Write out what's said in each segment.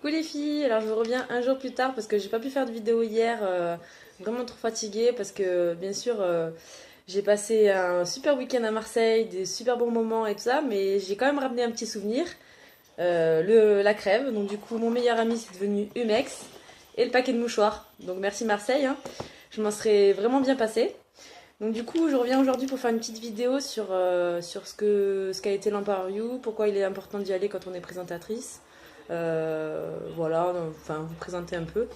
Coucou les filles, alors je vous reviens un jour plus tard parce que j'ai pas pu faire de vidéo hier, vraiment trop fatiguée parce que bien sûr j'ai passé un super week-end à Marseille, des super bons moments et tout ça, mais j'ai quand même ramené un petit souvenir, la crève, donc du coup mon meilleur ami c'est devenu Humex et le paquet de mouchoirs, donc merci Marseille, hein. Je m'en serais vraiment bien passé. Donc du coup je reviens aujourd'hui pour faire une petite vidéo sur ce qu'a été l'Empire You, pourquoi il est important d'y aller quand on est présentatrice. Voilà, enfin vous présenter un peu.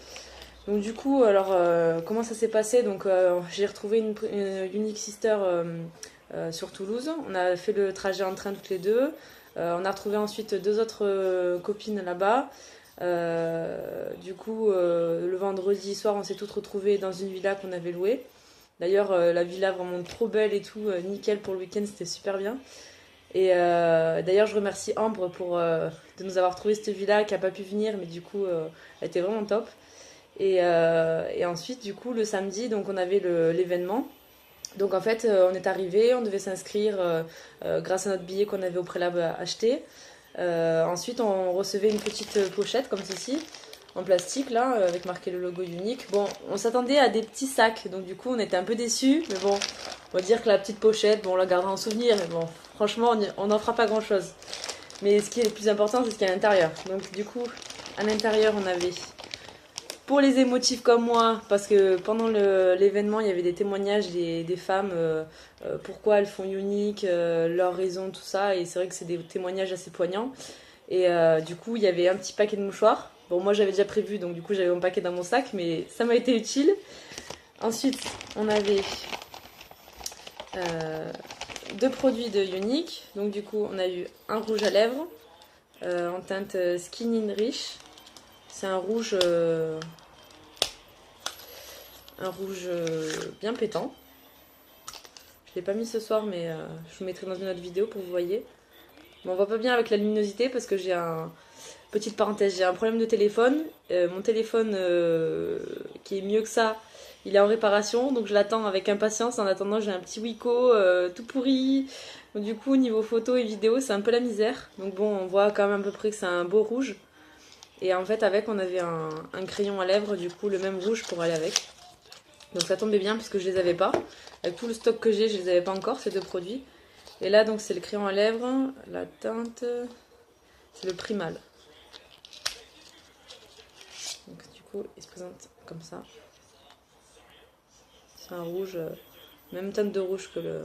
Donc du coup, alors comment ça s'est passé? Donc j'ai retrouvé une Unique Sister sur Toulouse. On a fait le trajet en train toutes les deux. On a retrouvé ensuite deux autres copines là-bas. Du coup, le vendredi soir, on s'est toutes retrouvées dans une villa qu'on avait louée. D'ailleurs, la villa vraiment trop belle et tout, nickel pour le week-end, c'était super bien. Et d'ailleurs, je remercie Ambre de nous avoir trouvé cette villa qui n'a pas pu venir, mais du coup, elle était vraiment top. Et ensuite, du coup, le samedi, donc on avait l'événement. Donc en fait, on est arrivé, on devait s'inscrire grâce à notre billet qu'on avait au préalable acheté. Ensuite, on recevait une petite pochette comme ceci, en plastique là, avec marqué le logo Unique. Bon, on s'attendait à des petits sacs, donc du coup, on était un peu déçus, mais bon, on va dire que la petite pochette, bon, on la gardera en souvenir, mais bon, franchement, on n'en fera pas grand chose. Mais ce qui est le plus important, c'est ce qu'il y a à l'intérieur. Donc du coup, à l'intérieur, on avait pour les émotifs comme moi, parce que pendant l'événement, il y avait des témoignages des femmes, pourquoi elles font Unique, leurs raisons, tout ça. Et c'est vrai que c'est des témoignages assez poignants. Et du coup, il y avait un petit paquet de mouchoirs. Bon, moi j'avais déjà prévu, donc du coup j'avais mon paquet dans mon sac, mais ça m'a été utile. Ensuite, on avait euh, deux produits de Unique. Donc du coup, on a eu un rouge à lèvres en teinte Skin in Rich. C'est un rouge bien pétant. Je l'ai pas mis ce soir, mais je vous mettrai dans une autre vidéo pour que vous voyez. Bon, on voit pas bien avec la luminosité parce que petite parenthèse, j'ai un problème de téléphone. Mon téléphone, qui est mieux que ça, il est en réparation, donc je l'attends avec impatience. En attendant, j'ai un petit Wiko tout pourri. Donc, du coup, niveau photo et vidéo, c'est un peu la misère. Donc bon, on voit quand même à peu près que c'est un beau rouge. Et en fait, avec, on avait un crayon à lèvres, du coup, le même rouge pour aller avec. Donc ça tombait bien puisque je les avais pas. Avec tout le stock que j'ai, je les avais pas encore, ces deux produits. Et là, donc, c'est le crayon à lèvres. La teinte, c'est le Primal. Donc du coup, il se présente comme ça. C'est un rouge, même teinte de rouge que le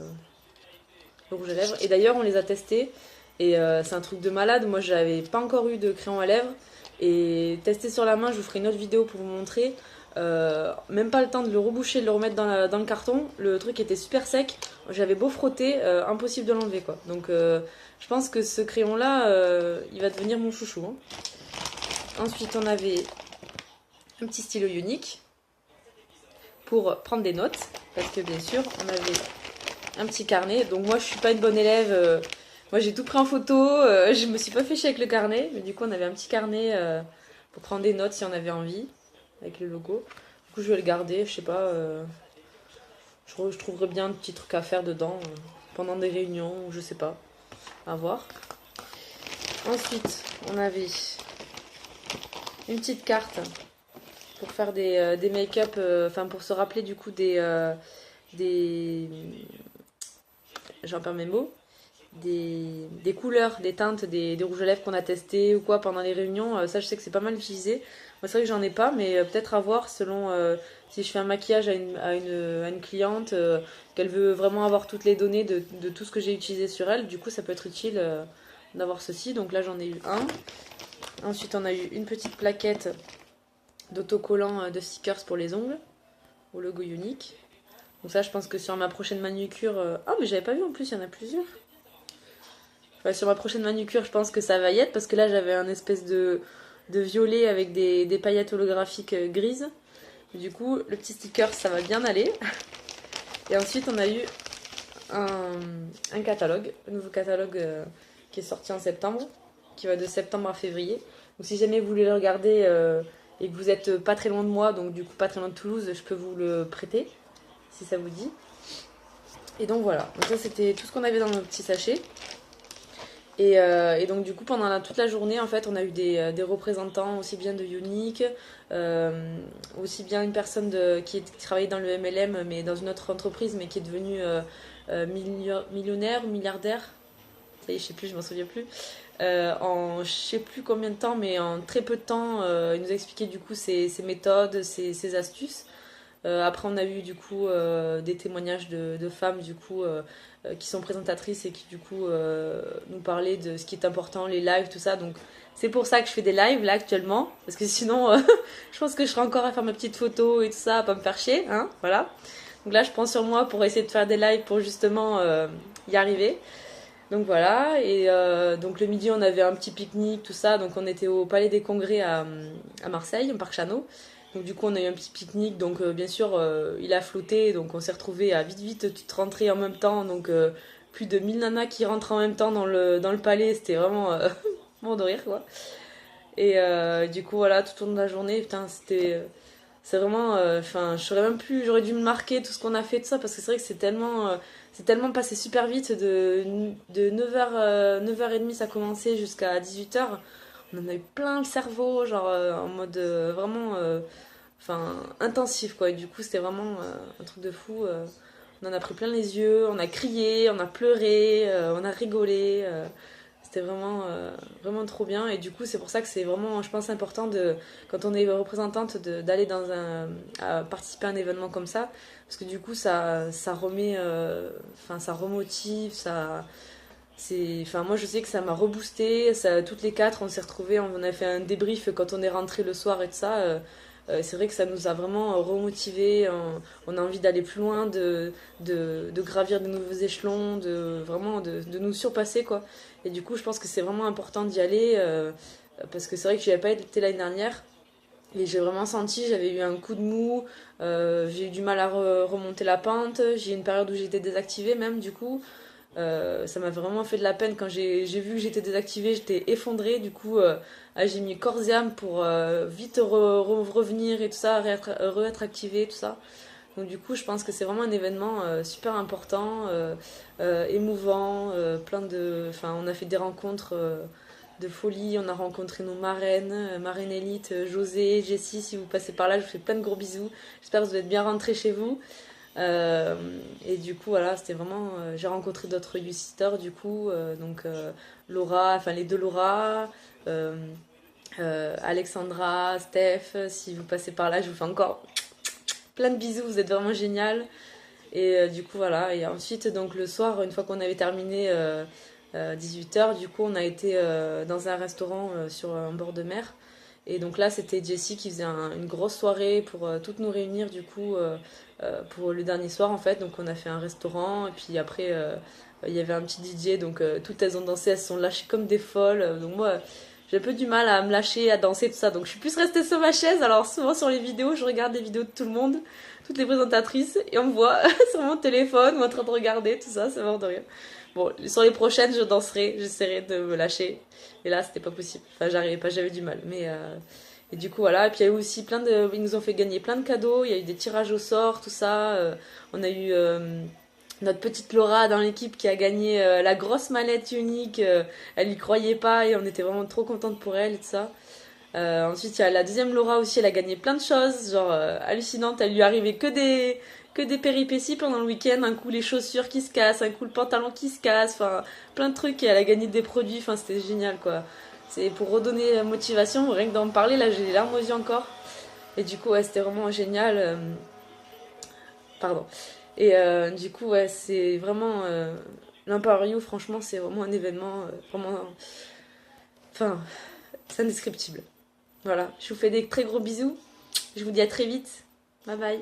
rouge à lèvres. Et d'ailleurs, on les a testés. Et c'est un truc de malade. Moi, j'avais pas encore eu de crayon à lèvres. Et tester sur la main, je vous ferai une autre vidéo pour vous montrer. Même pas le temps de le reboucher, de le remettre dans le carton. Le truc était super sec. J'avais beau frotter, impossible de l'enlever quoi. Donc je pense que ce crayon là, il va devenir mon chouchou, hein. Ensuite, on avait un petit stylo Unique pour prendre des notes. Parce que bien sûr, on avait un petit carnet. Donc moi, je suis pas une bonne élève. Moi, j'ai tout pris en photo. Je me suis pas fait chier avec le carnet. Mais du coup, on avait un petit carnet pour prendre des notes si on avait envie. Avec le logo. Du coup, je vais le garder. Je sais pas. Je trouverais bien un petit truc à faire dedans. Pendant des réunions. Ou je sais pas. À voir. Ensuite, on avait une petite carte pour faire des make-up. Enfin, pour se rappeler du coup des j'en perds mes mots, des couleurs, des teintes, des rouges à lèvres qu'on a testés ou quoi pendant les réunions. Ça, je sais que c'est pas mal utilisé. Moi, c'est vrai que j'en ai pas, mais peut-être à voir selon si je fais un maquillage à une cliente, qu'elle veut vraiment avoir toutes les données de tout ce que j'ai utilisé sur elle. Du coup, ça peut être utile d'avoir ceci. Donc là, j'en ai eu un. Ensuite, on a eu une petite plaquette d'autocollants de stickers pour les ongles, au logo Unique. Donc ça, je pense que sur ma prochaine manucure... Ah, mais j'avais pas vu en plus, il y en a plusieurs. Ouais, sur ma prochaine manucure, je pense que ça va y être, parce que là, j'avais un espèce de violet avec des paillettes holographiques grises. Du coup, le petit sticker, ça va bien aller. Et ensuite, on a eu un catalogue, un nouveau catalogue qui est sorti en septembre, qui va de septembre à février. Donc si jamais vous voulez le regarder et que vous êtes pas très loin de moi, donc du coup pas très loin de Toulouse, je peux vous le prêter, si ça vous dit. Et donc voilà, donc ça c'était tout ce qu'on avait dans nos petits sachets. Et donc du coup pendant toute la journée en fait on a eu des représentants aussi bien de Unique, aussi bien une personne qui travaillait dans le MLM mais dans une autre entreprise mais qui est devenue millionnaire ou milliardaire, ça y est je sais plus, je m'en souviens plus, en je sais plus combien de temps mais en très peu de temps il nous a expliqué du coup ses méthodes, ses astuces. Après, on a eu du coup des témoignages de femmes du coup qui sont présentatrices et qui du coup nous parlaient de ce qui est important, les lives, tout ça. Donc c'est pour ça que je fais des lives là actuellement, parce que sinon je pense que je serai encore à faire ma petite photo et tout ça, à pas me faire chier, hein, voilà. Donc là, je prends sur moi pour essayer de faire des lives pour justement y arriver. Donc voilà, et donc le midi on avait un petit pique-nique, tout ça, donc on était au Palais des Congrès à Marseille, au Parc Chano. Donc du coup on a eu un petit pique-nique, donc bien sûr il a flotté, donc on s'est retrouvés à vite vite toutes rentrer en même temps, donc plus de 1000 nanas qui rentrent en même temps dans le palais, c'était vraiment mort de rire quoi. Et du coup voilà, tout au long de la journée, putain c'était... c'est vraiment... Enfin, je saurais même plus, j'aurais dû me marquer tout ce qu'on a fait, tout ça, parce que c'est vrai que c'est tellement passé super vite, de 9h, 9h30 ça a commencé jusqu'à 18h. On en a eu plein le cerveau, genre en mode vraiment... enfin, intensif, quoi. Et du coup, c'était vraiment un truc de fou. On en a pris plein les yeux, on a crié, on a pleuré, on a rigolé. C'était vraiment, vraiment trop bien. Et du coup, c'est pour ça que c'est vraiment, je pense, important quand on est représentante d'aller à participer à un événement comme ça. Parce que du coup, ça remet, enfin, ça remotive, enfin, moi, je sais que ça m'a reboosté. Toutes les quatre, on s'est retrouvés, on a fait un débrief quand on est rentré le soir et tout ça. C'est vrai que ça nous a vraiment remotivés. On a envie d'aller plus loin, de gravir de nouveaux échelons, vraiment de nous surpasser, quoi. Et du coup, je pense que c'est vraiment important d'y aller parce que c'est vrai que j'y avais pas été l'année dernière. Et j'ai vraiment senti, j'avais eu un coup de mou, j'ai eu du mal à remonter la pente, j'ai eu une période où j'étais désactivée même du coup. Ça m'a vraiment fait de la peine quand j'ai vu que j'étais désactivée, j'étais effondrée. Du coup, j'ai mis corps et âme pour vite revenir et tout ça, re-être activée, tout ça. Donc du coup, je pense que c'est vraiment un événement super important, émouvant, Enfin, on a fait des rencontres de folie, on a rencontré nos marraines, marraine élite, José, Jessie, si vous passez par là, je vous fais plein de gros bisous. J'espère que vous êtes bien rentrés chez vous. Euh, et du coup, voilà, c'était vraiment. J'ai rencontré d'autres YouSisters, du coup, Laura, enfin les deux Laura, euh, Alexandra, Steph. Si vous passez par là, je vous fais encore plein de bisous, vous êtes vraiment génial. Et du coup, voilà. Et ensuite, donc le soir, une fois qu'on avait terminé 18h, du coup, on a été dans un restaurant sur un bord de mer. Et donc là, c'était Jessie qui faisait une grosse soirée pour toutes nous réunir, du coup, pour le dernier soir, en fait. Donc on a fait un restaurant, et puis après, il y avait un petit DJ, donc toutes elles ont dansé, elles se sont lâchées comme des folles. Donc moi, j'ai un peu du mal à me lâcher, à danser, tout ça. Donc je suis plus restée sur ma chaise. Alors souvent sur les vidéos, je regarde des vidéos de tout le monde, toutes les présentatrices, et on me voit sur mon téléphone ou en train de regarder, tout ça, c'est mort de rire. Bon, sur les prochaines, je danserai, j'essaierai de me lâcher. Et là, c'était pas possible. Enfin, j'arrivais pas, j'avais du mal. Et du coup, voilà. Et puis, il y a eu aussi ils nous ont fait gagner plein de cadeaux. Il y a eu des tirages au sort, tout ça. On a eu notre petite Laura dans l'équipe qui a gagné la grosse mallette unique. Elle y croyait pas et on était vraiment trop contente pour elle et tout ça. Ensuite, il y a la deuxième Laura aussi, elle a gagné plein de choses, genre hallucinantes. Elle lui arrivait que des péripéties pendant le week-end. Un coup, les chaussures qui se cassent, un coup, le pantalon qui se casse, enfin, plein de trucs. Et elle a gagné des produits, enfin, c'était génial, quoi. C'est pour redonner la motivation, rien que d'en parler, là, j'ai les larmes aux yeux encore. Et du coup, ouais, c'était vraiment génial. Pardon. Et du coup, ouais, c'est vraiment. L'Empower You, franchement, c'est vraiment un événement vraiment. Enfin, c'est indescriptible. Voilà, je vous fais des très gros bisous. Je vous dis à très vite. Bye bye.